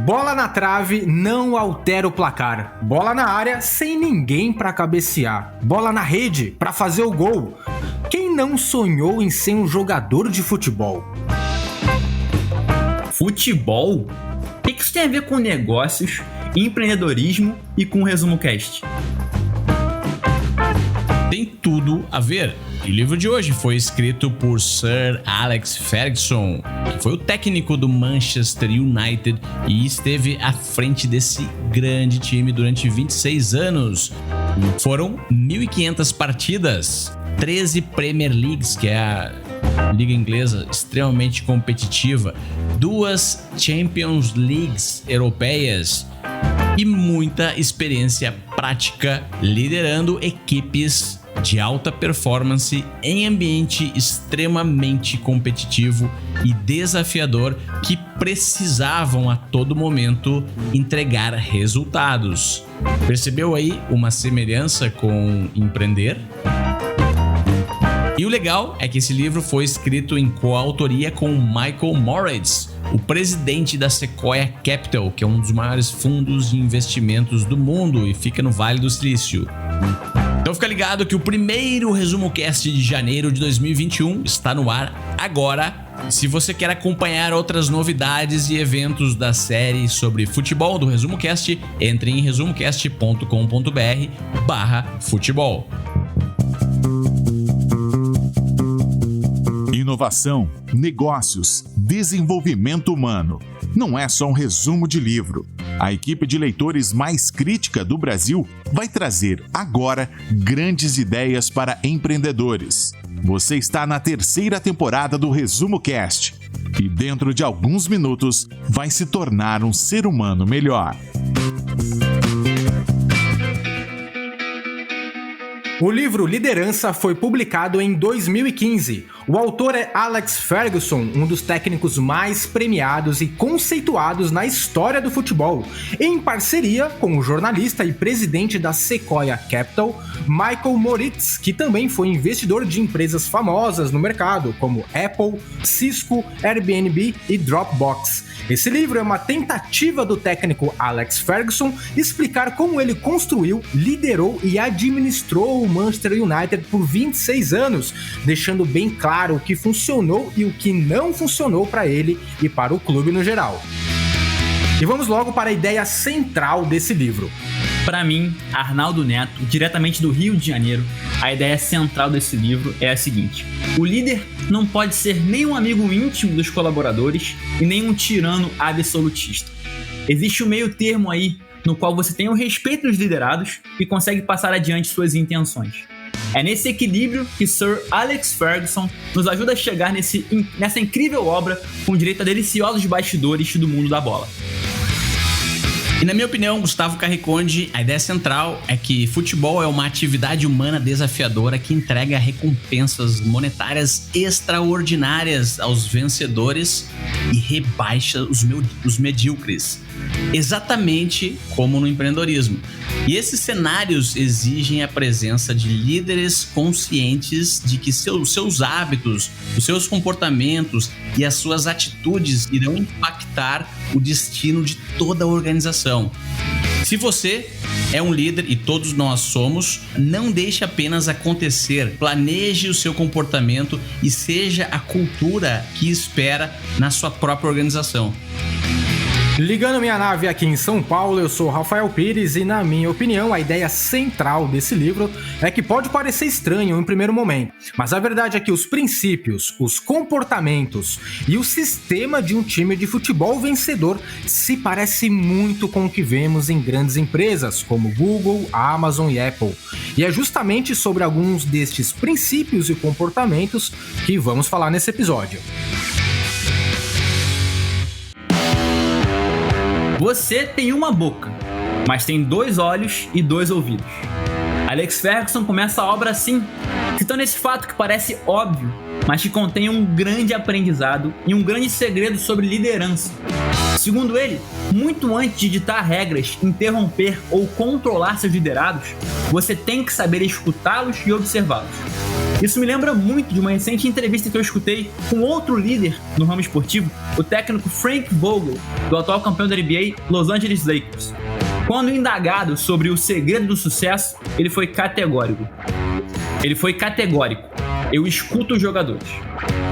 Bola na trave não altera o placar. Bola na área sem ninguém para cabecear. Bola na rede para fazer o gol. Quem não sonhou em ser um jogador de futebol? Futebol? O que isso tem a ver com negócios, empreendedorismo e com o Resumo Cast? Tem tudo a ver. E o livro de hoje foi escrito por Sir Alex Ferguson, que foi o técnico do Manchester United e esteve à frente desse grande time durante 26 anos. Foram 1.500 partidas, 13 Premier Leagues, que é a liga inglesa extremamente competitiva, 2 Champions Leagues europeias e muita experiência prática liderando equipes de alta performance em ambiente extremamente competitivo e desafiador que precisavam a todo momento entregar resultados. Percebeu aí uma semelhança com empreender? E o legal é que esse livro foi escrito em coautoria com Michael Moritz, o presidente da Sequoia Capital, que é um dos maiores fundos de investimentos do mundo e fica no Vale do Silício. Então fica ligado que o primeiro Resumo Cast de janeiro de 2021 está no ar agora. Se você quer acompanhar outras novidades e eventos da série sobre futebol do Resumo Cast, entre em resumocast.com.br/futebol. Inovação, negócios, desenvolvimento humano. Não é só um resumo de livro. A equipe de leitores mais crítica do Brasil vai trazer agora grandes ideias para empreendedores. Você está na 3ª temporada do Resumo Cast e dentro de alguns minutos vai se tornar um ser humano melhor. O livro Liderança foi publicado em 2015. O autor é Alex Ferguson, um dos técnicos mais premiados e conceituados na história do futebol, em parceria com o jornalista e presidente da Sequoia Capital, Michael Moritz, que também foi investidor de empresas famosas no mercado, como Apple, Cisco, Airbnb e Dropbox. Esse livro é uma tentativa do técnico Alex Ferguson explicar como ele construiu, liderou e administrou o Manchester United por 26 anos, deixando bem claro o que funcionou e o que não funcionou para ele e para o clube no geral. E vamos logo para a ideia central desse livro. Para mim, Arnaldo Neto, diretamente do Rio de Janeiro, a ideia central desse livro é a seguinte: o líder não pode ser nem um amigo íntimo dos colaboradores e nem um tirano absolutista. Existe um meio termo aí no qual você tem o respeito dos liderados e consegue passar adiante suas intenções. É nesse equilíbrio que Sir Alex Ferguson nos ajuda a chegar nessa incrível obra com direito a deliciosos bastidores do mundo da bola. E na minha opinião, Gustavo Carriconde, a ideia central é que futebol é uma atividade humana desafiadora que entrega recompensas monetárias extraordinárias aos vencedores e rebaixa os medíocres, exatamente como no empreendedorismo. E esses cenários exigem a presença de líderes conscientes de que seus hábitos, os seus comportamentos e as suas atitudes irão impactar o destino de toda a organização. Se você é um líder, e todos nós somos, não deixe apenas acontecer, planeje o seu comportamento e seja a cultura que espera na sua própria organização. Ligando minha nave aqui em São Paulo, eu sou Rafael Pires e, na minha opinião, a ideia central desse livro é que pode parecer estranho em primeiro momento, mas a verdade é que os princípios, os comportamentos e o sistema de um time de futebol vencedor se parece muito com o que vemos em grandes empresas como Google, Amazon e Apple. E é justamente sobre alguns destes princípios e comportamentos que vamos falar nesse episódio. Você tem uma boca, mas tem 2 olhos e 2 ouvidos. Alex Ferguson começa a obra assim, citando esse fato que parece óbvio, mas que contém um grande aprendizado e um grande segredo sobre liderança. Segundo ele, muito antes de ditar regras, interromper ou controlar seus liderados, você tem que saber escutá-los e observá-los. Isso me lembra muito de uma recente entrevista que eu escutei com outro líder no ramo esportivo, o técnico Frank Vogel, do atual campeão da NBA, Los Angeles Lakers. Quando indagado sobre o segredo do sucesso, ele foi categórico. Eu escuto os jogadores.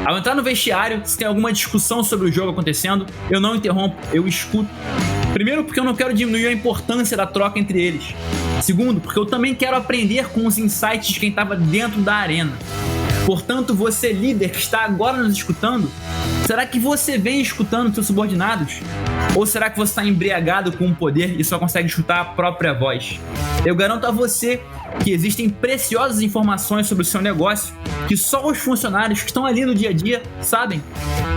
Ao entrar no vestiário, se tem alguma discussão sobre o jogo acontecendo, eu não interrompo, eu escuto. Primeiro, porque eu não quero diminuir a importância da troca entre eles. Segundo, porque eu também quero aprender com os insights de quem estava dentro da arena. Portanto, você líder que está agora nos escutando, será que você vem escutando seus subordinados? Ou será que você está embriagado com o poder e só consegue escutar a própria voz? Eu garanto a você que existem preciosas informações sobre o seu negócio que só os funcionários que estão ali no dia a dia sabem.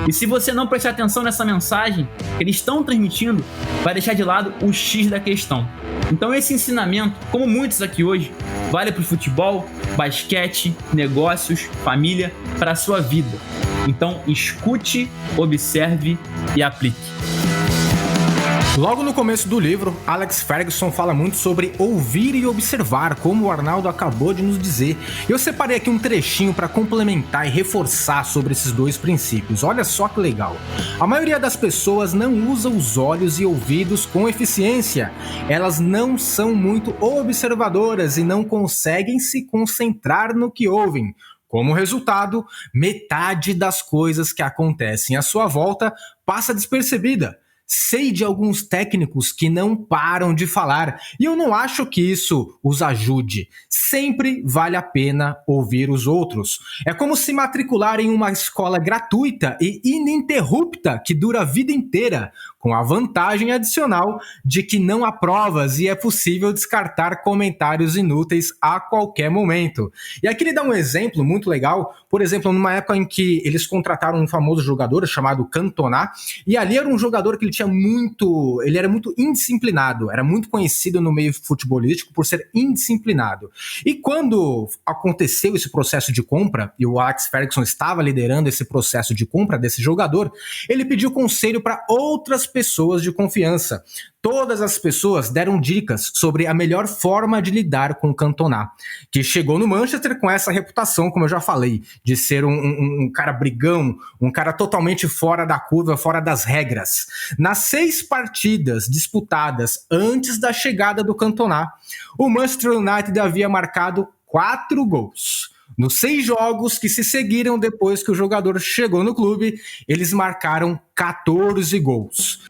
E se você não prestar atenção nessa mensagem que eles estão transmitindo, vai deixar de lado o X da questão. Então esse ensinamento, como muitos aqui hoje, vale para o futebol, basquete, negócios, família, para a sua vida. Então escute, observe e aplique. Logo no começo do livro, Alex Ferguson fala muito sobre ouvir e observar, como o Arnaldo acabou de nos dizer. Eu separei aqui um trechinho para complementar e reforçar sobre esses dois princípios. Olha só que legal. A maioria das pessoas não usa os olhos e ouvidos com eficiência. Elas não são muito observadoras e não conseguem se concentrar no que ouvem. Como resultado, metade das coisas que acontecem à sua volta passa despercebida. Sei de alguns técnicos que não param de falar e eu não acho que isso os ajude. Sempre vale a pena ouvir os outros. É como se matricular em uma escola gratuita e ininterrupta que dura a vida inteira, com a vantagem adicional de que não há provas e é possível descartar comentários inúteis a qualquer momento. E aqui ele dá um exemplo muito legal, por exemplo, numa época em que eles contrataram um famoso jogador chamado Cantona, e ali era um jogador que ele era muito indisciplinado, era muito conhecido no meio futebolístico por ser indisciplinado. E quando aconteceu esse processo de compra, e o Alex Ferguson estava liderando esse processo de compra desse jogador, ele pediu conselho para outras pessoas de confiança. Todas as pessoas deram dicas sobre a melhor forma de lidar com o Cantona, que chegou no Manchester com essa reputação, como eu já falei, de ser um cara brigão, um cara totalmente fora da curva, fora das regras. Nas 6 partidas disputadas antes da chegada do Cantona, o Manchester United havia marcado 4 gols. Nos 6 jogos que se seguiram depois que o jogador chegou no clube, eles marcaram 14 gols.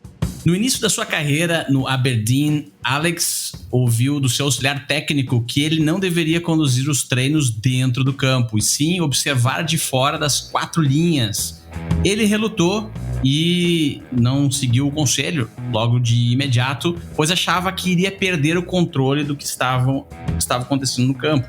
No início da sua carreira no Aberdeen, Alex ouviu do seu auxiliar técnico que ele não deveria conduzir os treinos dentro do campo, e sim observar de fora das 4 linhas. Ele relutou e não seguiu o conselho logo de imediato, pois achava que iria perder o controle do que estava acontecendo no campo.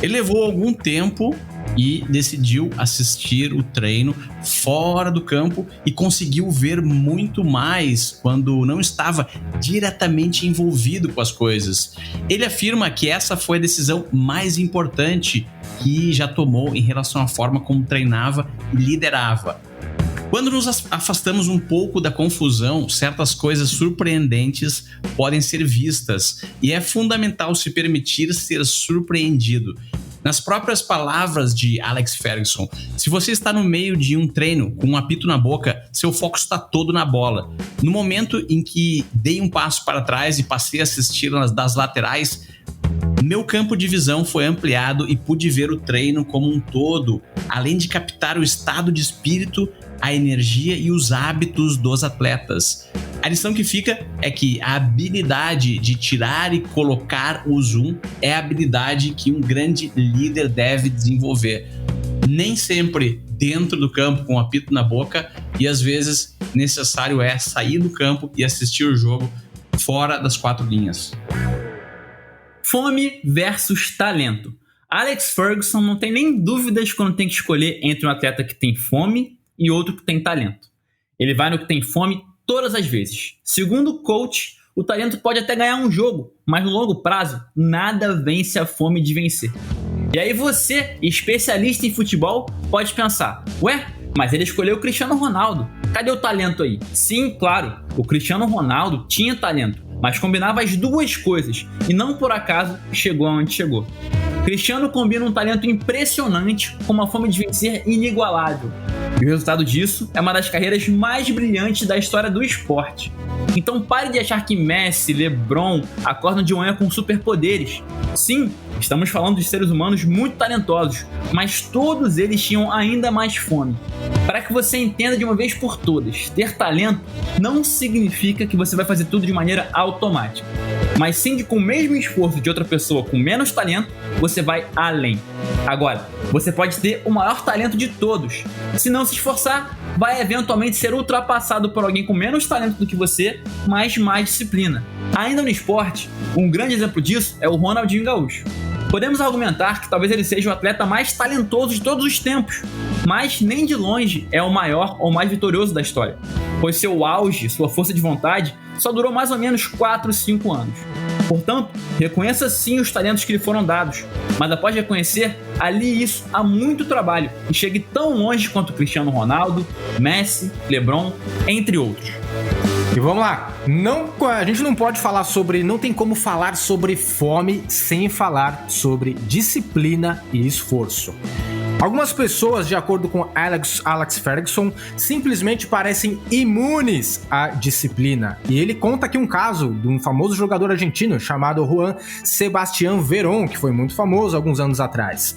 Ele levou algum tempo e decidiu assistir o treino fora do campo e conseguiu ver muito mais quando não estava diretamente envolvido com as coisas. Ele afirma que essa foi a decisão mais importante que já tomou em relação à forma como treinava e liderava. Quando nos afastamos um pouco da confusão, certas coisas surpreendentes podem ser vistas e é fundamental se permitir ser surpreendido. Nas próprias palavras de Alex Ferguson, se você está no meio de um treino com um apito na boca, seu foco está todo na bola. No momento em que dei um passo para trás e passei a assistir das laterais, meu campo de visão foi ampliado e pude ver o treino como um todo, além de captar o estado de espírito, a energia e os hábitos dos atletas. A lição que fica é que a habilidade de tirar e colocar o zoom é a habilidade que um grande líder deve desenvolver. Nem sempre dentro do campo com um apito na boca, e às vezes necessário é sair do campo e assistir o jogo fora das 4 linhas. Fome versus talento. Alex Ferguson não tem nem dúvidas quando tem que escolher entre um atleta que tem fome e outro que tem talento. Ele vai no que tem fome todas as vezes. Segundo o coach, o talento pode até ganhar um jogo, mas no longo prazo, nada vence a fome de vencer. E aí você, especialista em futebol, pode pensar, ué, mas ele escolheu o Cristiano Ronaldo, cadê o talento aí? Sim, claro, o Cristiano Ronaldo tinha talento, mas combinava as duas coisas e não por acaso chegou aonde chegou. Cristiano combina um talento impressionante com uma fome de vencer inigualável. E o resultado disso é uma das carreiras mais brilhantes da história do esporte. Então pare de achar que Messi, LeBron acordam de manhã com superpoderes. Sim, estamos falando de seres humanos muito talentosos, mas todos eles tinham ainda mais fome. Para que você entenda de uma vez por todas, ter talento não significa que você vai fazer tudo de maneira automática, mas sim que com o mesmo esforço de outra pessoa com menos talento, você vai além. Agora, você pode ter o maior talento de todos. Se não se esforçar, vai eventualmente ser ultrapassado por alguém com menos talento do que você, mas mais disciplina. Ainda no esporte, um grande exemplo disso é o Ronaldinho Gaúcho. Podemos argumentar que talvez ele seja o atleta mais talentoso de todos os tempos, mas nem de longe é o maior ou mais vitorioso da história, pois seu auge, sua força de vontade, só durou mais ou menos 4 ou 5 anos. Portanto, reconheça sim os talentos que lhe foram dados, mas após reconhecer, alie isso a muito trabalho e chegue tão longe quanto Cristiano Ronaldo, Messi, LeBron, entre outros. E vamos lá, a gente não tem como falar sobre fome sem falar sobre disciplina e esforço. Algumas pessoas, de acordo com Alex Ferguson, simplesmente parecem imunes à disciplina. E ele conta aqui um caso de um famoso jogador argentino chamado Juan Sebastián Verón, que foi muito famoso alguns anos atrás.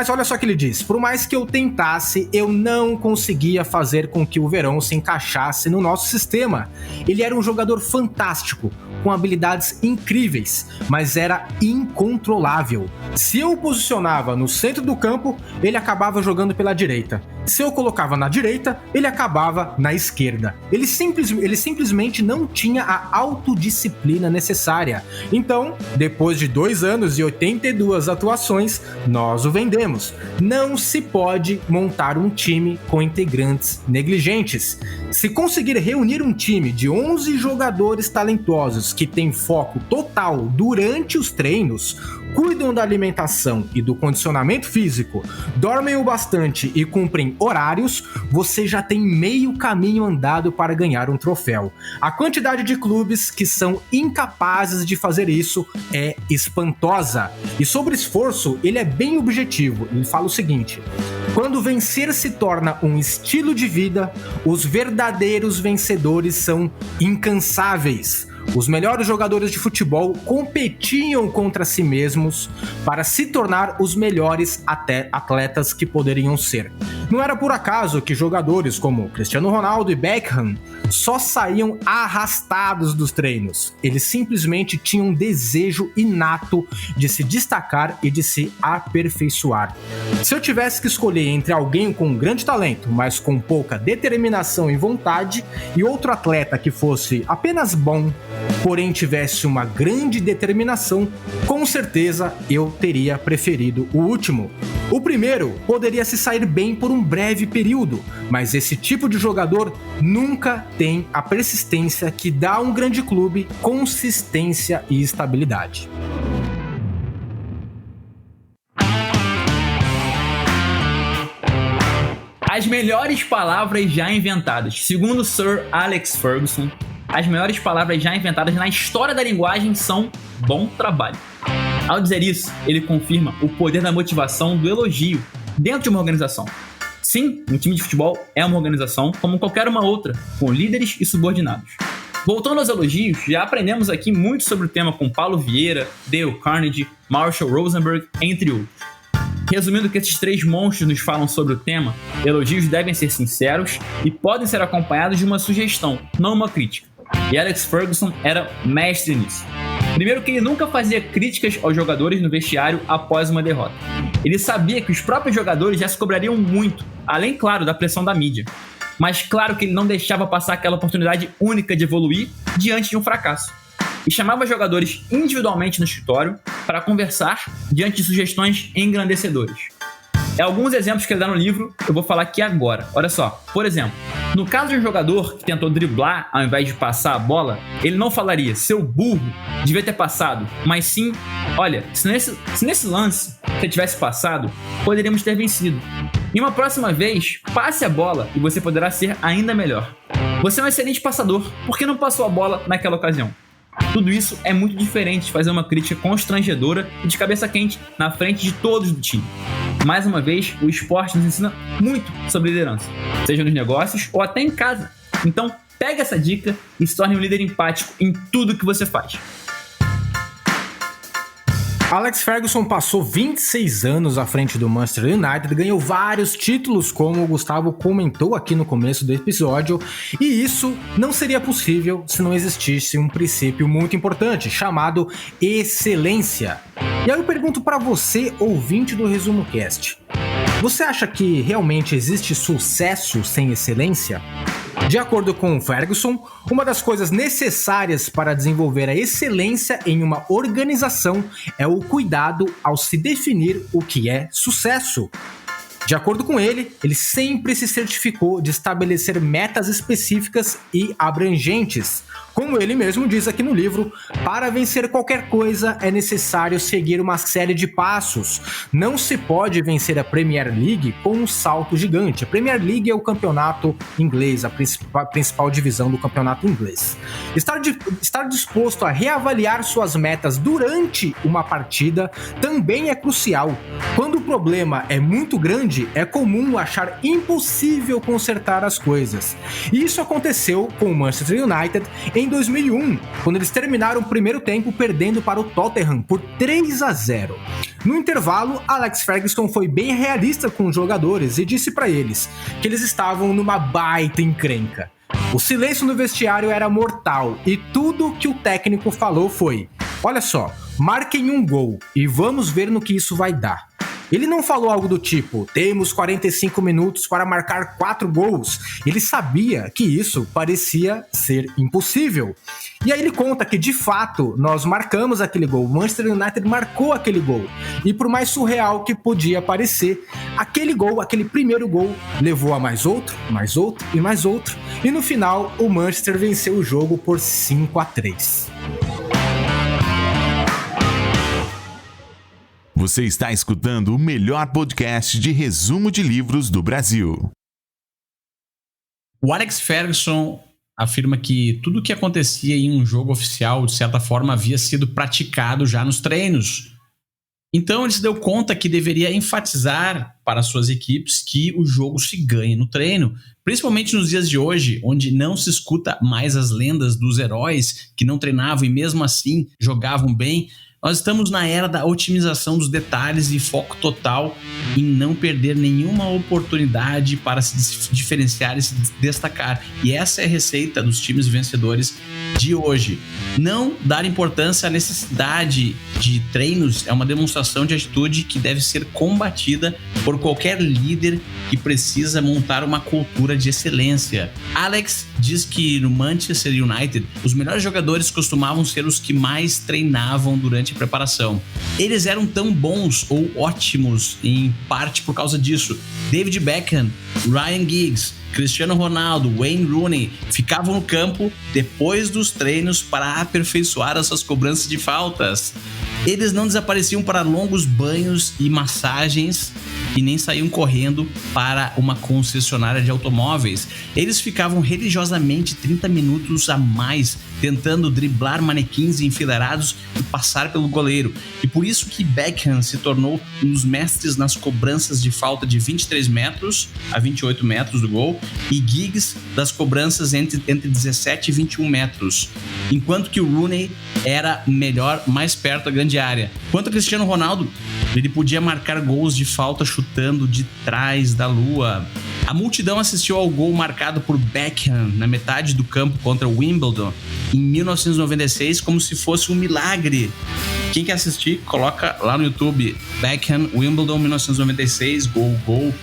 Olha só o que ele diz: por mais que eu tentasse, eu não conseguia fazer com que o Verón se encaixasse no nosso sistema. Ele era um jogador fantástico, com habilidades incríveis, mas era incontrolável. Se eu o posicionava no centro do campo, ele acabava jogando pela direita. Se eu colocava na direita, ele acabava na esquerda. Ele simplesmente não tinha a autodisciplina necessária. Então, depois de 2 anos e 82 atuações, nós o vendemos. Não se pode montar um time com integrantes negligentes. Se conseguir reunir um time de 11 jogadores talentosos que têm foco total durante os treinos, cuidam da alimentação e do condicionamento físico, dormem o bastante e cumprem horários, você já tem meio caminho andado para ganhar um troféu. A quantidade de clubes que são incapazes de fazer isso é espantosa. E sobre esforço, ele é bem objetivo. Ele fala o seguinte: quando vencer se torna um estilo de vida, os verdadeiros vencedores são incansáveis. Os melhores jogadores de futebol competiam contra si mesmos para se tornar os melhores atletas que poderiam ser. Não era por acaso que jogadores como Cristiano Ronaldo e Beckham só saíam arrastados dos treinos. Eles simplesmente tinham um desejo inato de se destacar e de se aperfeiçoar. Se eu tivesse que escolher entre alguém com um grande talento, mas com pouca determinação e vontade, e outro atleta que fosse apenas bom, porém tivesse uma grande determinação, com certeza eu teria preferido o último. O primeiro poderia se sair bem por um breve período, mas esse tipo de jogador nunca tem a persistência que dá a um grande clube consistência e estabilidade. As melhores palavras já inventadas. Segundo Sir Alex Ferguson, as melhores palavras já inventadas na história da linguagem são bom trabalho. Ao dizer isso, ele confirma o poder da motivação do elogio dentro de uma organização. Sim, um time de futebol é uma organização como qualquer uma outra, com líderes e subordinados. Voltando aos elogios, já aprendemos aqui muito sobre o tema com Paulo Vieira, Dale Carnegie, Marshall Rosenberg, entre outros. Resumindo o que esses 3 monstros nos falam sobre o tema, elogios devem ser sinceros e podem ser acompanhados de uma sugestão, não uma crítica. E Alex Ferguson era mestre nisso. Primeiro que ele nunca fazia críticas aos jogadores no vestiário após uma derrota. Ele sabia que os próprios jogadores já se cobrariam muito, além, claro, da pressão da mídia. Mas claro que ele não deixava passar aquela oportunidade única de evoluir diante de um fracasso. E chamava jogadores individualmente no escritório para conversar diante de sugestões engrandecedoras. Alguns exemplos que ele dá no livro, eu vou falar aqui agora. Olha só, por exemplo, no caso de um jogador que tentou driblar ao invés de passar a bola, ele não falaria, seu burro, devia ter passado, mas sim, olha, se nesse lance você tivesse passado, poderíamos ter vencido. E uma próxima vez, passe a bola e você poderá ser ainda melhor. Você é um excelente passador, por que não passou a bola naquela ocasião? Tudo isso é muito diferente de fazer uma crítica constrangedora e de cabeça quente na frente de todos do time. Mais uma vez, o esporte nos ensina muito sobre liderança, seja nos negócios ou até em casa. Então, pega essa dica e se torne um líder empático em tudo que você faz. Alex Ferguson passou 26 anos à frente do Manchester United, ganhou vários títulos, como o Gustavo comentou aqui no começo do episódio, e isso não seria possível se não existisse um princípio muito importante, chamado excelência. E aí eu pergunto para você, ouvinte do Resumo Cast, você acha que realmente existe sucesso sem excelência? De acordo com Ferguson, uma das coisas necessárias para desenvolver a excelência em uma organização é o cuidado ao se definir o que é sucesso. De acordo com ele sempre se certificou de estabelecer metas específicas e abrangentes. Como ele mesmo diz aqui no livro, para vencer qualquer coisa é necessário seguir uma série de passos. Não se pode vencer a Premier League com um salto gigante. A Premier League é o campeonato inglês, a principal divisão do campeonato inglês. Estar disposto a reavaliar suas metas durante uma partida também é crucial. Quando o problema é muito grande, é comum achar impossível consertar as coisas. E isso aconteceu com o Manchester United em 2001, quando eles terminaram o primeiro tempo perdendo para o Tottenham por 3-0. No intervalo, Alex Ferguson foi bem realista com os jogadores e disse para eles que eles estavam numa baita encrenca. O silêncio no vestiário era mortal e tudo que o técnico falou foi: olha só, marquem um gol e vamos ver no que isso vai dar. Ele não falou algo do tipo, temos 45 minutos para marcar 4 gols. Ele sabia que isso parecia ser impossível. E aí ele conta que, de fato, nós marcamos aquele gol. O Manchester United marcou aquele gol. E por mais surreal que podia parecer, aquele gol, aquele primeiro gol, levou a mais outro e mais outro. E no final, o Manchester venceu o jogo por 5-3. Você está escutando o melhor podcast de resumo de livros do Brasil. O Alex Ferguson afirma que tudo o que acontecia em um jogo oficial, de certa forma, havia sido praticado já nos treinos. Então ele se deu conta que deveria enfatizar para suas equipes que o jogo se ganha no treino, principalmente nos dias de hoje, onde não se escuta mais as lendas dos heróis que não treinavam e mesmo assim jogavam bem. Nós estamos na era da otimização dos detalhes e foco total em não perder nenhuma oportunidade para se diferenciar e se destacar. E essa é a receita dos times vencedores de hoje. Não dar importância à necessidade de treinos é uma demonstração de atitude que deve ser combatida por qualquer líder que precisa montar uma cultura de excelência. Alex diz que no Manchester United, os melhores jogadores costumavam ser os que mais treinavam durante a preparação. Eles eram tão bons ou ótimos em parte por causa disso. David Beckham, Ryan Giggs, Cristiano Ronaldo, Wayne Rooney ficavam no campo depois dos treinos para aperfeiçoar as suas cobranças de faltas. Eles não desapareciam para longos banhos e massagens e nem saíam correndo para uma concessionária de automóveis. Eles ficavam religiosamente 30 minutos a mais tentando driblar manequins enfileirados e passar pelo goleiro. E por isso que Beckham se tornou um dos mestres nas cobranças de falta de 23 metros a 28 metros do gol e Giggs das cobranças entre 17 e 21 metros. Enquanto que o Rooney era melhor mais perto da grande área. Quanto ao Cristiano Ronaldo, ele podia marcar gols de falta chutando de trás da lua. A multidão assistiu ao gol marcado por Beckham na metade do campo contra o Wimbledon em 1996 como se fosse um milagre. Quem quer assistir, coloca lá no YouTube Beckham, Wimbledon 1996, gol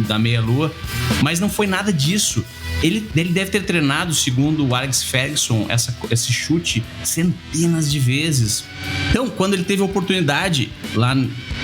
da meia-lua. Mas não foi nada disso. Ele deve ter treinado, segundo o Alex Ferguson, esse chute centenas de vezes. Então, quando ele teve a oportunidade lá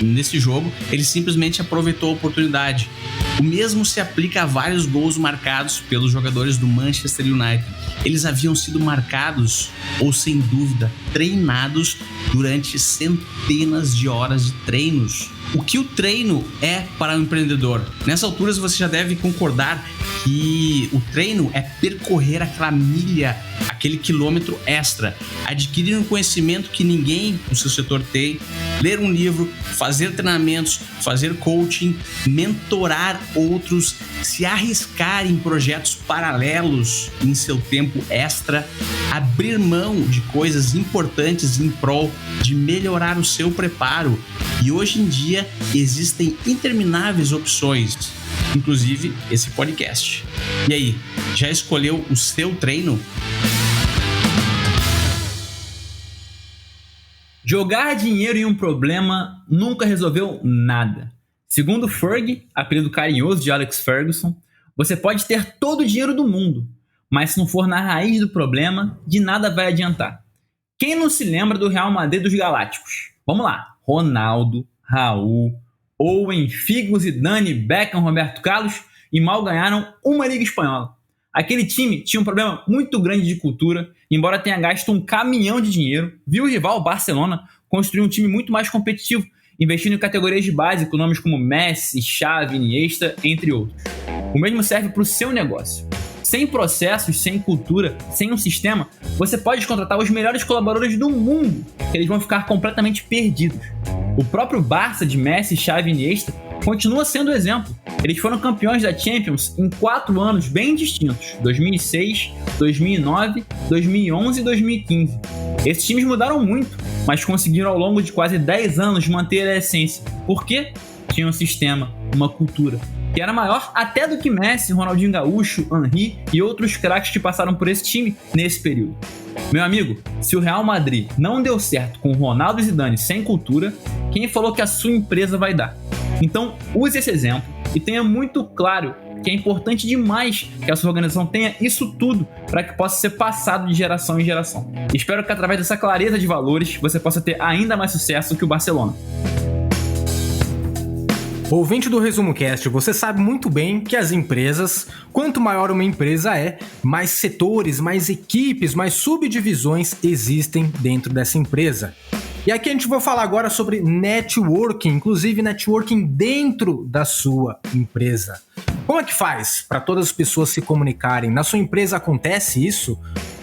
nesse jogo, ele simplesmente aproveitou a oportunidade. O mesmo se aplica a vários gols marcados pelos jogadores do Manchester United. Eles haviam sido marcados, ou sem dúvida, treinados durante centenas de horas de treinos. O que o treino é para um empreendedor? Nessa altura você já deve concordar que o treino é percorrer aquela milha a aquele quilômetro extra, adquirir um conhecimento que ninguém no seu setor tem, ler um livro, fazer treinamentos, fazer coaching, mentorar outros, se arriscar em projetos paralelos em seu tempo extra, abrir mão de coisas importantes em prol de melhorar o seu preparo. E hoje em dia existem intermináveis opções, inclusive esse podcast. E aí, já escolheu o seu treino? Jogar dinheiro em um problema nunca resolveu nada. Segundo Ferg, apelido carinhoso de Alex Ferguson, você pode ter todo o dinheiro do mundo, mas se não for na raiz do problema, de nada vai adiantar. Quem não se lembra do Real Madrid dos Galácticos? Vamos lá. Ronaldo, Raul, Owen, Figo, Zidane, Beckham, Roberto Carlos e mal ganharam uma Liga Espanhola. Aquele time tinha um problema muito grande de cultura, embora tenha gasto um caminhão de dinheiro, viu o rival, o Barcelona, construir um time muito mais competitivo, investindo em categorias de base com nomes como Messi, Xavi, Iniesta, entre outros. O mesmo serve para o seu negócio. Sem processos, sem cultura, sem um sistema, você pode contratar os melhores colaboradores do mundo, que eles vão ficar completamente perdidos. O próprio Barça de Messi, Xavi e Iniesta continua sendo exemplo. Eles foram campeões da Champions em 4 anos bem distintos, 2006, 2009, 2011 e 2015. Esses times mudaram muito, mas conseguiram ao longo de quase 10 anos manter a essência. Por quê? Tinha um sistema, uma cultura, que era maior até do que Messi, Ronaldinho Gaúcho, Henry e outros craques que passaram por esse time nesse período. Meu amigo, se o Real Madrid não deu certo com Ronaldo e Zidane sem cultura, quem falou que a sua empresa vai dar? Então, use esse exemplo e tenha muito claro que é importante demais que a sua organização tenha isso tudo para que possa ser passado de geração em geração. Espero que através dessa clareza de valores você possa ter ainda mais sucesso que o Barcelona. Ouvinte do Resumo Cast, você sabe muito bem que as empresas, quanto maior uma empresa é, mais setores, mais equipes, mais subdivisões existem dentro dessa empresa. E aqui a gente vai falar agora sobre networking, inclusive networking dentro da sua empresa. Como é que faz para todas as pessoas se comunicarem? Na sua empresa acontece isso?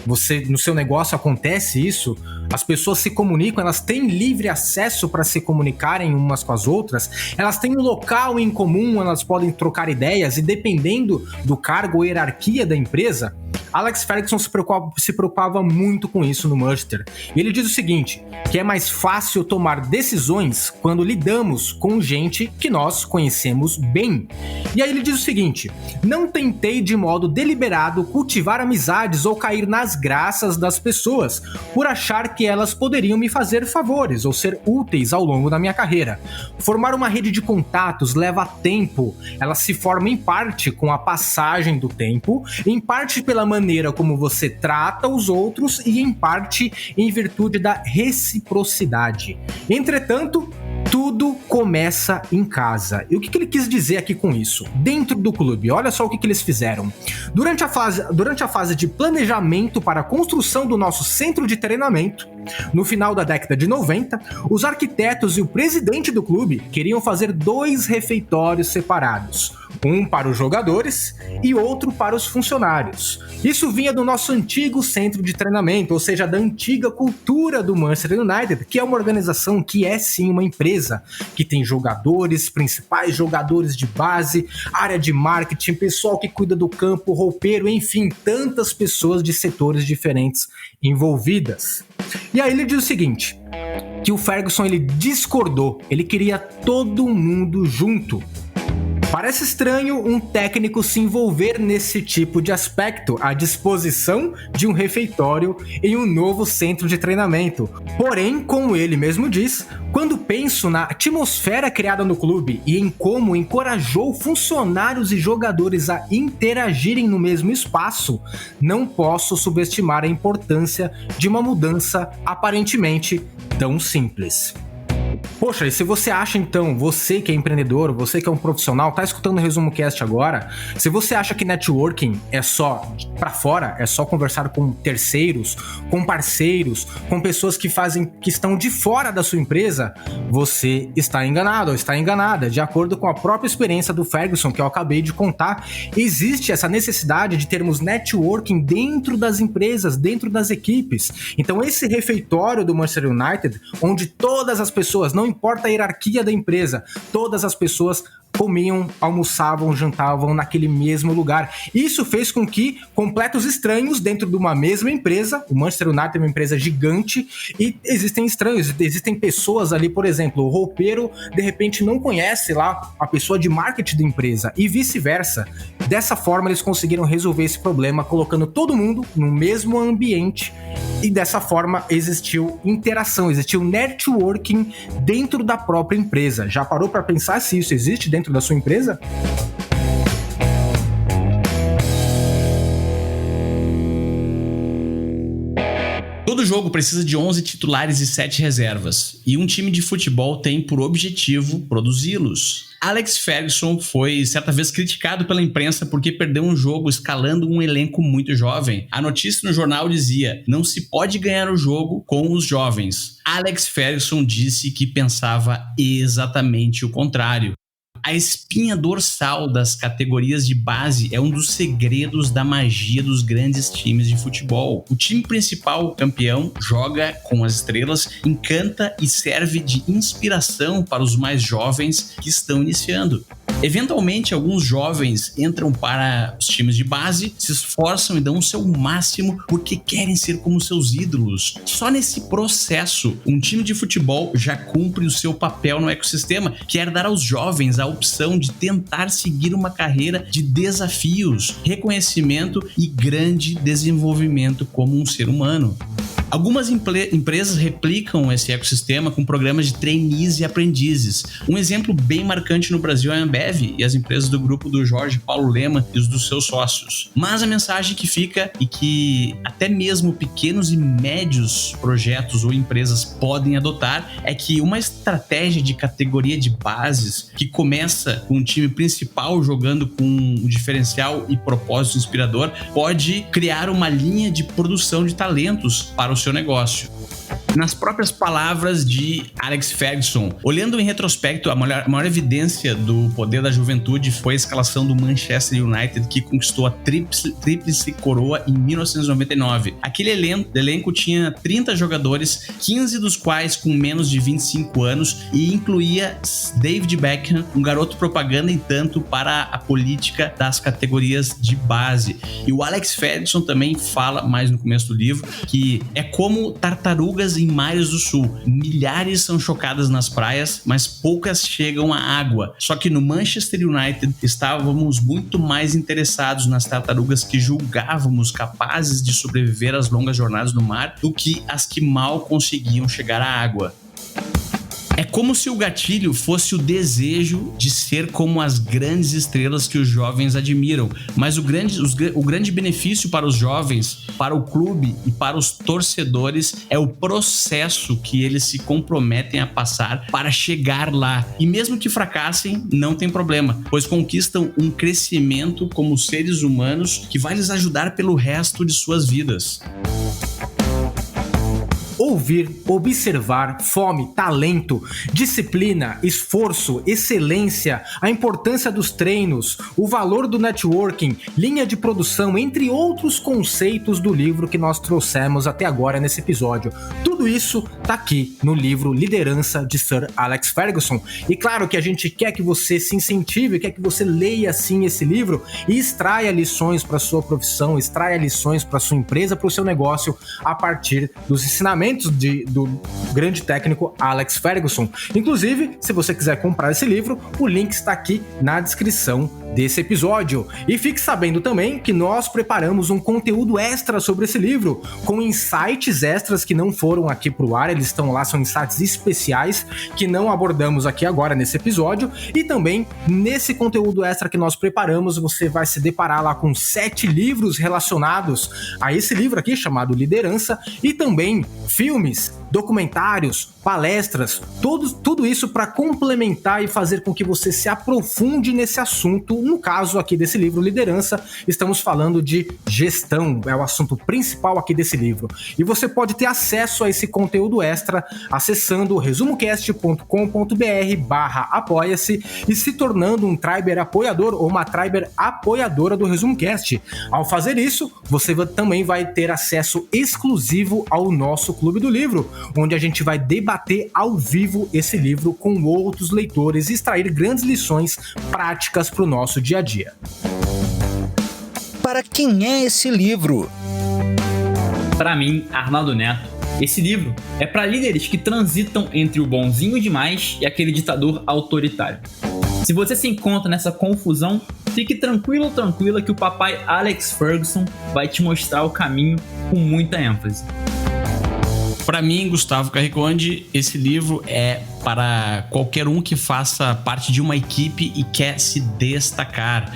No seu negócio acontece isso? As pessoas se comunicam, elas têm livre acesso para se comunicarem umas com as outras? Elas têm um local em comum, elas podem trocar ideias e dependendo do cargo ou hierarquia da empresa, Alex Ferguson se preocupava muito com isso no Manchester. E ele diz o seguinte, que é mais fácil tomar decisões quando lidamos com gente que nós conhecemos bem. E aí ele diz o seguinte, não tentei de modo deliberado cultivar amizades ou cair nas graças das pessoas, por achar que elas poderiam me fazer favores ou ser úteis ao longo da minha carreira. Formar uma rede de contatos leva tempo, ela se forma em parte com a passagem do tempo, em parte pela maneira como você trata os outros e em parte em virtude da reciprocidade. Entretanto, tudo começa em casa. E o que ele quis dizer aqui com isso? Dentro do clube, olha só o que eles fizeram. Durante a fase de planejamento para a construção do nosso centro de treinamento, no final da década de 90, os arquitetos e o presidente do clube queriam fazer 2 refeitórios separados. Um para os jogadores e outro para os funcionários. Isso vinha do nosso antigo centro de treinamento, ou seja, da antiga cultura do Manchester United, que é uma organização que é sim uma empresa, que tem jogadores, principais jogadores de base, área de marketing, pessoal que cuida do campo, roupeiro, enfim, tantas pessoas de setores diferentes envolvidas. E aí ele diz o seguinte, que o Ferguson ele discordou, ele queria todo mundo junto. Parece estranho um técnico se envolver nesse tipo de aspecto, à disposição de um refeitório em um novo centro de treinamento. Porém, como ele mesmo diz, quando penso na atmosfera criada no clube e em como encorajou funcionários e jogadores a interagirem no mesmo espaço, não posso subestimar a importância de uma mudança aparentemente tão simples. Poxa, e se você acha então, você que é empreendedor, você que é um profissional, tá escutando o Resumo Cast agora, se você acha que networking é só pra fora, é só conversar com terceiros, com parceiros, com pessoas que estão de fora da sua empresa, você está enganado ou está enganada. De acordo com a própria experiência do Ferguson, que eu acabei de contar, existe essa necessidade de termos networking dentro das empresas, dentro das equipes. Então esse refeitório do Manchester United, onde todas as pessoas, não importa a hierarquia da empresa, todas as pessoas comiam, almoçavam, jantavam naquele mesmo lugar. Isso fez com que completos estranhos dentro de uma mesma empresa, o Manchester United é uma empresa gigante e existem estranhos, existem pessoas ali, por exemplo, o roupeiro de repente não conhece lá a pessoa de marketing da empresa e vice-versa. Dessa forma eles conseguiram resolver esse problema colocando todo mundo no mesmo ambiente e dessa forma existiu interação, existiu networking dentro da própria empresa. Já parou para pensar se isso existe dentro da sua empresa? Todo jogo precisa de 11 titulares e 7 reservas, e um time de futebol tem por objetivo produzi-los. Alex Ferguson foi certa vez criticado pela imprensa porque perdeu um jogo escalando um elenco muito jovem. A notícia no jornal dizia: não se pode ganhar o jogo com os jovens. Alex Ferguson disse que pensava exatamente o contrário. A espinha dorsal das categorias de base é um dos segredos da magia dos grandes times de futebol. O time principal, campeão, joga com as estrelas, encanta e serve de inspiração para os mais jovens que estão iniciando. Eventualmente, alguns jovens entram para os times de base, se esforçam e dão o seu máximo porque querem ser como seus ídolos. Só nesse processo, um time de futebol já cumpre o seu papel no ecossistema, que é dar aos jovens a opção de tentar seguir uma carreira de desafios, reconhecimento e grande desenvolvimento como um ser humano. Algumas empresas replicam esse ecossistema com programas de trainees e aprendizes. Um exemplo bem marcante no Brasil é a Ambev e as empresas do grupo do Jorge Paulo Lema e os dos seus sócios. Mas a mensagem que fica e que até mesmo pequenos e médios projetos ou empresas podem adotar é que uma estratégia de categoria de bases que começa com um time principal jogando com um diferencial e propósito inspirador pode criar uma linha de produção de talentos para o seu negócio. Nas próprias palavras de Alex Ferguson, olhando em retrospecto, a maior evidência do poder da juventude foi a escalação do Manchester United, que conquistou a tríplice coroa em 1999. Aquele elenco tinha 30 jogadores, 15 dos quais com menos de 25 anos, e incluía David Beckham, um garoto propaganda em tanto para a política das categorias de base. E o Alex Ferguson também fala, mais no começo do livro, que é como tartarugas em mares do sul. Milhares são chocadas nas praias, mas poucas chegam à água. Só que no Manchester United estávamos muito mais interessados nas tartarugas que julgávamos capazes de sobreviver às longas jornadas no mar do que as que mal conseguiam chegar à água. É como se o gatilho fosse o desejo de ser como as grandes estrelas que os jovens admiram, mas o grande benefício para os jovens, para o clube e para os torcedores é o processo que eles se comprometem a passar para chegar lá. E mesmo que fracassem, não tem problema, pois conquistam um crescimento como seres humanos que vai lhes ajudar pelo resto de suas vidas. Ouvir, observar, fome, talento, disciplina, esforço, excelência, a importância dos treinos, o valor do networking, linha de produção, entre outros conceitos do livro que nós trouxemos até agora nesse episódio. Tudo isso tá aqui no livro Liderança de Sir Alex Ferguson. E claro que a gente quer que você se incentive, quer que você leia sim esse livro e extraia lições para sua profissão, extraia lições para sua empresa, para o seu negócio a partir dos ensinamentos do grande técnico Alex Ferguson. Inclusive, se você quiser comprar esse livro, o link está aqui na descrição desse episódio. E fique sabendo também que nós preparamos um conteúdo extra sobre esse livro, com insights extras que não foram aqui pro ar, eles estão lá, são insights especiais que não abordamos aqui agora nesse episódio, e também nesse conteúdo extra que nós preparamos, você vai se deparar lá com 7 livros relacionados a esse livro aqui, chamado Liderança, e também filmes, documentários, palestras, tudo isso para complementar e fazer com que você se aprofunde nesse assunto. No caso aqui desse livro, Liderança, estamos falando de gestão, é o assunto principal aqui desse livro. E você pode ter acesso a esse conteúdo extra acessando resumocast.com.br/apoia-se e se tornando um Triber apoiador ou uma Triber apoiadora do ResumoCast. Ao fazer isso, você também vai ter acesso exclusivo ao nosso Clube do Livro, onde a gente vai debater ao vivo esse livro com outros leitores e extrair grandes lições práticas para o nosso dia a dia. Para quem é esse livro? Para mim, Arnaldo Neto, esse livro é para líderes que transitam entre o bonzinho demais e aquele ditador autoritário. Se você se encontra nessa confusão, fique tranquilo ou tranquila que o papai Alex Ferguson vai te mostrar o caminho com muita ênfase. Para mim, Gustavo Carriconde, esse livro é para qualquer um que faça parte de uma equipe e quer se destacar.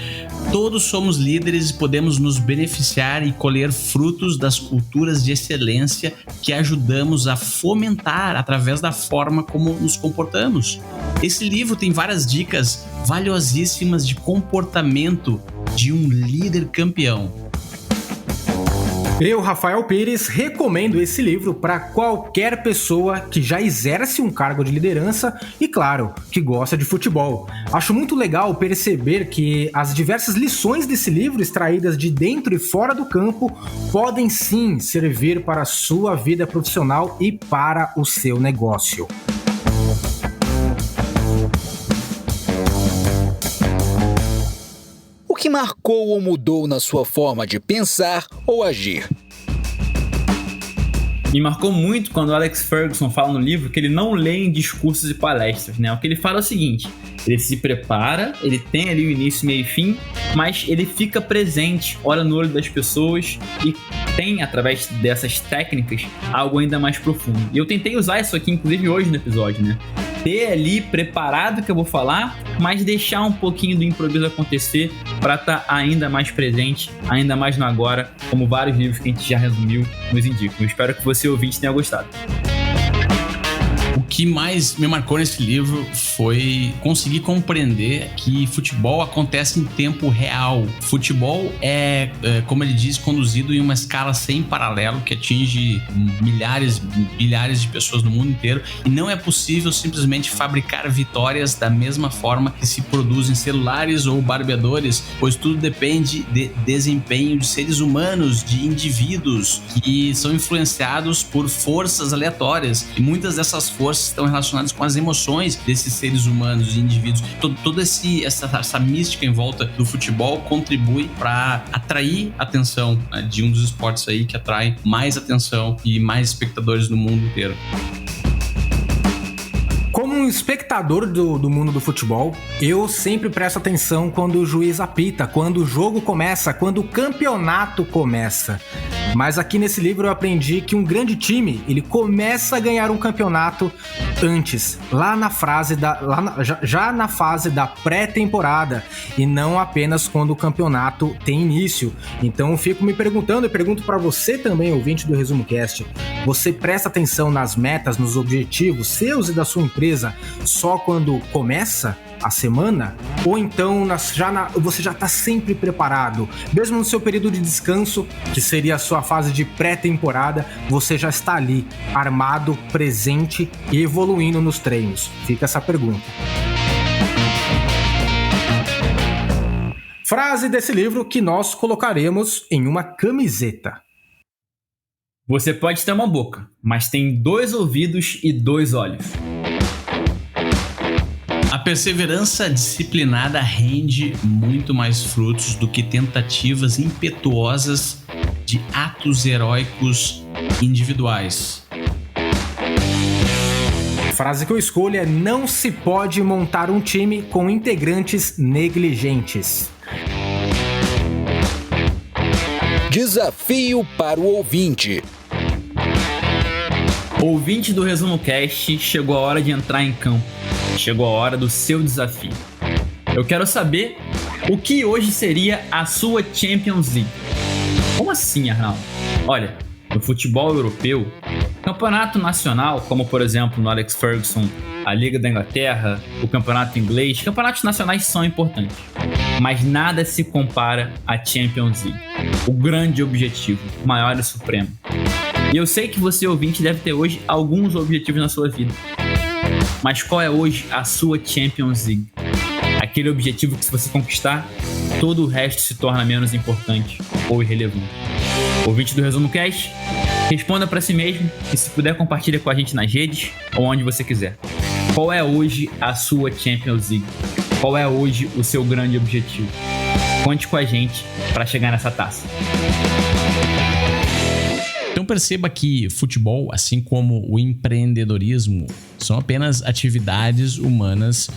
Todos somos líderes e podemos nos beneficiar e colher frutos das culturas de excelência que ajudamos a fomentar através da forma como nos comportamos. Esse livro tem várias dicas valiosíssimas de comportamento de um líder campeão. Eu, Rafael Pires, recomendo esse livro para qualquer pessoa que já exerce um cargo de liderança e, claro, que gosta de futebol. Acho muito legal perceber que as diversas lições desse livro, extraídas de dentro e fora do campo, podem sim servir para a sua vida profissional e para o seu negócio. O que marcou ou mudou na sua forma de pensar ou agir? Me marcou muito quando o Alex Ferguson fala no livro que ele não lê em discursos e palestras, né? O que ele fala é o seguinte: ele se prepara, ele tem ali o início, meio e fim, mas ele fica presente, olha no olho das pessoas e tem, através dessas técnicas, algo ainda mais profundo. E eu tentei usar isso aqui, inclusive, hoje no episódio, né? Ter ali preparado o que eu vou falar, mas deixar um pouquinho do improviso acontecer para estar ainda mais presente, ainda mais no agora, como vários livros que a gente já resumiu nos indicam. Eu espero que você, ouvinte, tenha gostado. O que mais me marcou nesse livro foi conseguir compreender que futebol acontece em tempo real. Futebol é, como ele diz, conduzido em uma escala sem paralelo que atinge milhares de pessoas no mundo inteiro, e não é possível simplesmente fabricar vitórias da mesma forma que se produzem celulares ou barbeadores, pois tudo depende de desempenho de seres humanos, de indivíduos que são influenciados por forças aleatórias, e muitas dessas forças estão relacionadas com as emoções desses seres humanos e indivíduos. Toda essa mística em volta do futebol contribui para atrair a atenção, né, de um dos esportes aí que atrai mais atenção e mais espectadores no mundo inteiro. Como um espectador do mundo do futebol, eu sempre presto atenção quando o juiz apita, quando o jogo começa, quando o campeonato começa. Mas aqui nesse livro eu aprendi que um grande time, ele começa a ganhar um campeonato antes, já na fase da pré-temporada, e não apenas quando o campeonato tem início. Então eu fico me perguntando, e pergunto para você também, ouvinte do ResumoCast, você presta atenção nas metas, nos objetivos seus e da sua empresa só quando começa a semana? Ou então você já está sempre preparado? Mesmo no seu período de descanso, que seria a sua fase de pré-temporada, você já está ali, armado, presente e evoluindo nos treinos? Fica essa pergunta. Frase desse livro que nós colocaremos em uma camiseta. Você pode ter uma boca, mas tem 2 ouvidos e 2 olhos. A perseverança disciplinada rende muito mais frutos do que tentativas impetuosas de atos heróicos individuais. A frase que eu escolho é: não se pode montar um time com integrantes negligentes. Desafio para o ouvinte. Ouvinte do ResumoCast, chegou a hora de entrar em campo. Chegou a hora do seu desafio. Eu quero saber o que hoje seria a sua Champions League. Como assim, Arnaldo? Olha, no futebol europeu, campeonato nacional, como por exemplo no Alex Ferguson, a Liga da Inglaterra, o campeonato inglês, campeonatos nacionais são importantes, mas nada se compara à Champions League, o grande objetivo, maior e supremo. E eu sei que você, ouvinte, deve ter hoje alguns objetivos na sua vida, mas qual é hoje a sua Champions League? Aquele objetivo que, se você conquistar, todo o resto se torna menos importante ou irrelevante. Ouvinte do Resumo Cast, responda para si mesmo e, se puder, compartilha com a gente nas redes ou onde você quiser. Qual é hoje a sua Champions League? Qual é hoje o seu grande objetivo? Conte com a gente para chegar nessa taça. Então perceba que futebol, assim como o empreendedorismo, são apenas atividades humanas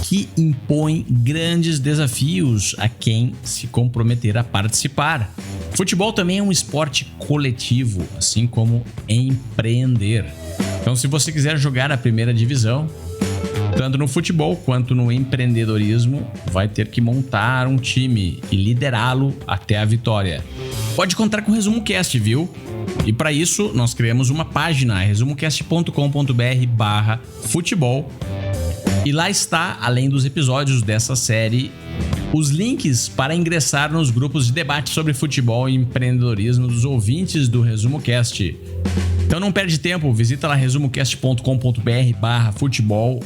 que impõem grandes desafios a quem se comprometer a participar. Futebol também é um esporte coletivo, assim como empreender. Então, se você quiser jogar a primeira divisão, tanto no futebol quanto no empreendedorismo, vai ter que montar um time e liderá-lo até a vitória. Pode contar com o Resumo Cast, viu? E para isso, nós criamos uma página, resumocast.com.br/futebol. E lá está, além dos episódios dessa série, os links para ingressar nos grupos de debate sobre futebol e empreendedorismo dos ouvintes do Resumo Cast. Então não perde tempo, visita lá resumocast.com.br/futebol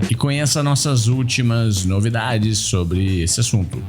e conheça nossas últimas novidades sobre esse assunto.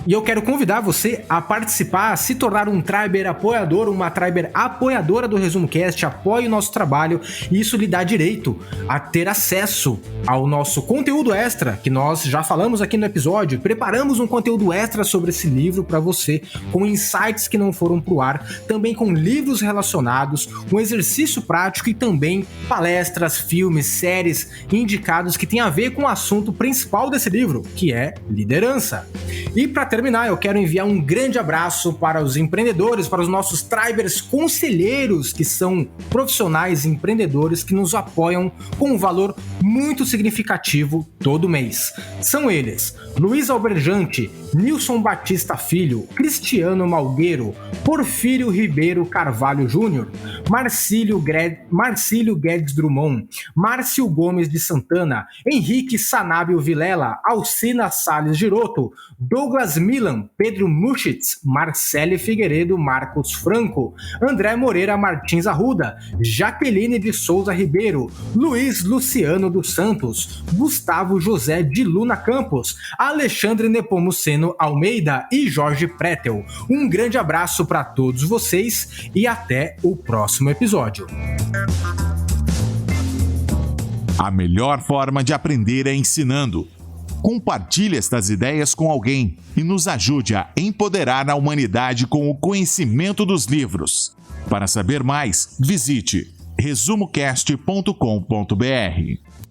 E eu quero convidar você a participar, a se tornar um Triber apoiador, uma Triber apoiadora do Resumo Cast, apoie o nosso trabalho e isso lhe dá direito a ter acesso ao nosso conteúdo extra, que nós já falamos aqui no episódio. Preparamos um conteúdo extra sobre esse livro para você, com insights que não foram pro ar, também com livros relacionados, um exercício prático e também palestras, filmes, séries indicados que tem a ver com o assunto principal desse livro, que é liderança. E para terminar, eu quero enviar um grande abraço para os empreendedores, para os nossos Tribers conselheiros, que são profissionais e empreendedores que nos apoiam com um valor muito significativo todo mês. São eles: Luiz Alberjante, Nilson Batista Filho, Cristiano Malgueiro, Porfírio Ribeiro Carvalho Júnior, Marcílio Guedes Drummond, Márcio Gomes de Santana, Henrique Sanábio Vilela, Alcina Salles Giroto, Douglas Milan, Pedro Muschitz, Marcele Figueiredo, Marcos Franco, André Moreira Martins Arruda, Jaqueline de Souza Ribeiro, Luiz Luciano dos Santos, Gustavo José de Luna Campos, Alexandre Nepomuceno Almeida e Jorge Pretel. Um grande abraço para todos vocês e até o próximo episódio. A melhor forma de aprender é ensinando. Compartilhe estas ideias com alguém e nos ajude a empoderar a humanidade com o conhecimento dos livros. Para saber mais, visite resumocast.com.br.